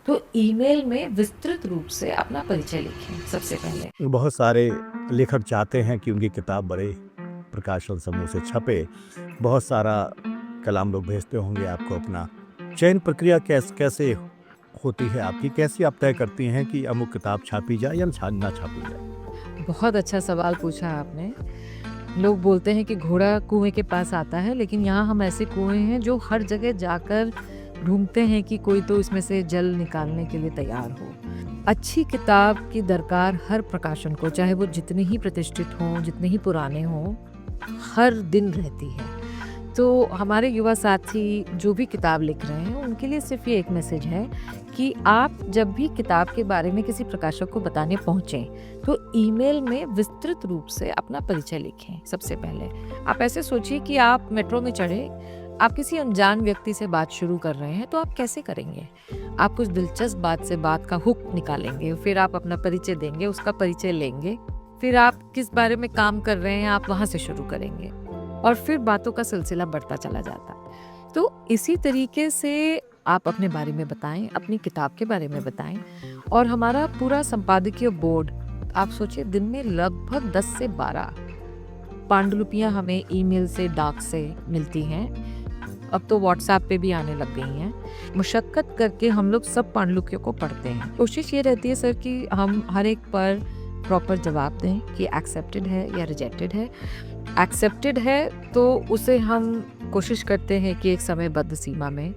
तो ईमेल में विस्तृत रूप से अपना परिचय लिखें सबसे पहले। बहुत सारे लेखक चाहते हैं कि उनकी किताब बड़े प्रकाशन समूह से छपे। बहुत सारा कलाम लोग भेजते होंगे आपको अपना। चयन प्रक्रिया कैसे होती है आपकी? कैसे आप तय करती हैं कि अमुक किताब छापी जाए या ना छापी जाए? बहुत अच्छा सवाल पूछा आपने। लोग बोलते हैं कि घोड़ा कुएं के पास आता है, लेकिन यहाँ हम ऐसे कुएं हैं जो हर जगह जाकर ढूंढते हैं कि कोई तो इसमें से जल निकालने के लिए तैयार हो। अच्छी किताब की दरकार हर प्रकाशन को, चाहे वो जितने ही प्रतिष्ठित हों, जितने ही पुराने हों, हर दिन रहती है। तो हमारे युवा साथी जो भी किताब लिख रहे हैं, उनके लिए सिर्फ ये एक मैसेज है कि आप जब भी किताब के बारे में किसी प्रकाशक को बताने पहुंचें, तो ईमेल में विस्तृत रूप से अपना परिचय लिखें सबसे पहले। आप ऐसे सोचिए कि आप मेट्रो में चढ़े, आप किसी अनजान व्यक्ति से बात शुरू कर रहे हैं, तो आप कैसे करेंगे? आप कुछ दिलचस्प बात से बात का हुक निकालेंगे, फिर आप अपना परिचय देंगे, उसका परिचय लेंगे, फिर आप किस बारे में काम कर रहे हैं, आप वहां से शुरू करेंगे और फिर बातों का सिलसिला बढ़ता चला जाता है। तो इसी तरीके से आप अपने बारे में बताएं, अपनी किताब के बारे में बताएं। और हमारा पूरा संपादकीय बोर्ड, आप सोचिए, दिन में लगभग 10 से 12 पांडुलिपियां हमें ईमेल से, डाक से मिलती हैं। अब तो व्हाट्सएप पे भी आने लग गई हैं। मुशक्कत करके हम लोग सब पांडुलिपियों को पढ़ते हैं। कोशिश ये रहती है सर कि हम हर एक पर प्रॉपर जवाब दें कि एक्सेप्टेड है या रिजेक्टेड है। एक्सेप्टेड है तो उसे हम कोशिश करते हैं कि एक समयबद्ध सीमा में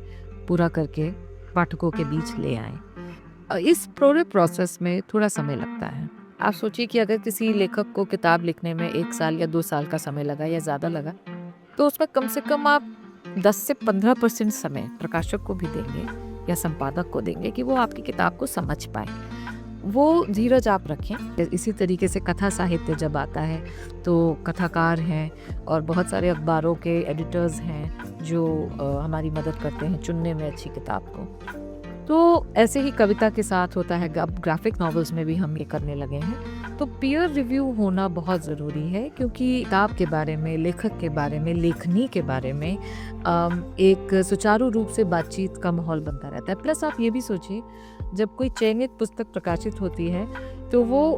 पूरा करके पाठकों के बीच ले आएं। इस पूरे प्रोसेस में थोड़ा समय लगता है। आप सोचिए कि अगर किसी लेखक को किताब लिखने में 1 साल या 2 साल का समय लगा या ज़्यादा लगा, तो उसमें कम से कम आप 10 से 15% समय प्रकाशक को भी देंगे या संपादक को देंगे कि वो आपकी किताब को समझ पाए। वो धीरज आप रखें। इसी तरीके से कथा साहित्य जब आता है, तो कथाकार हैं और बहुत सारे अखबारों के एडिटर्स हैं जो हमारी मदद करते हैं चुनने में अच्छी किताब को। तो ऐसे ही कविता के साथ होता है। अब ग्राफिक नॉवेल्स में भी हम ये करने लगे हैं। तो पीयर रिव्यू होना बहुत ज़रूरी है, क्योंकि किताब के बारे में, लेखक के बारे में, लेखनी के बारे में एक सुचारू रूप से बातचीत का माहौल बनता रहता है। प्लस आप ये भी सोचिए, जब कोई चयनित पुस्तक प्रकाशित होती है, तो वो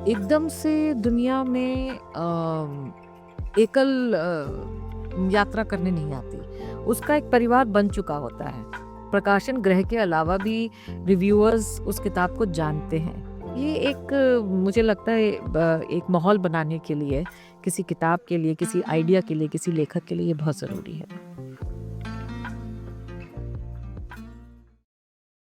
एकदम से दुनिया में एकल यात्रा करने नहीं आती। उसका एक परिवार बन चुका होता है। प्रकाशन गृह के अलावा भी रिव्यूअर्स उस किताब को जानते हैं। ये एक, मुझे लगता है, एक माहौल बनाने के लिए, किसी किताब के लिए, किसी आइडिया के लिए, किसी लेखक के लिए ये बहुत ज़रूरी है।